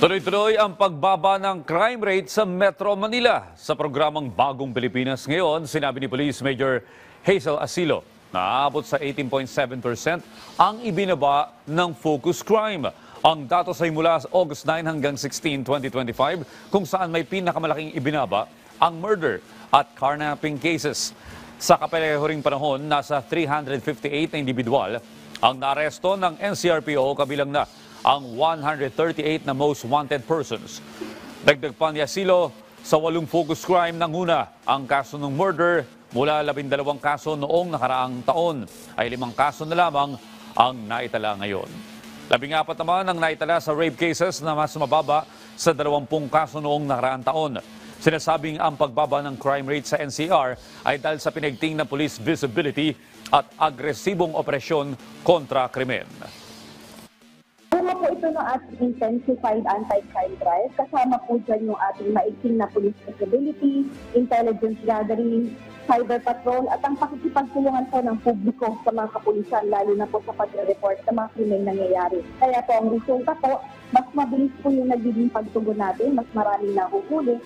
Tuloy-tuloy ang pagbaba ng crime rate sa Metro Manila. Sa programang Bagong Pilipinas ngayon, sinabi ni Police Major Hazel Asilo na aabot sa 18.7% ang ibinaba ng focus crime. Ang datos ay mula August 9 hanggang 16, 2025 kung saan may pinakamalaking ibinaba ang murder at carnapping cases. Sa kapareho ring panahon, nasa 358 na individual ang naaresto ng NCRPO kabilang na ang 138 na most wanted persons. Dagdag pa ni Asilo, sa 8 focus crime nanguna ang kaso ng murder mula 12 kaso noong nakaraang taon ay 5 kaso na lamang ang naitala ngayon. 14 naman ang naitala sa rape cases na mas mababa sa 20 kaso noong nakaraang taon. Sinasabing ang pagbaba ng crime rate sa NCR ay dahil sa pinigting na police visibility at agresibong operasyon kontra krimen. Una po ito ng ating intensified anti-crime drive. Kasama po dyan yung ating maigting na police visibility, intelligence gathering, cyber patrol, at ang pakikipagtulungan po ng publiko sa mga kapulisan, lalo na po sa pag-report sa mga krimen nangyayari. Kaya po ang resulta po, mas mabilis po yung nagiging pagtugon natin, mas maraming nahuhuli,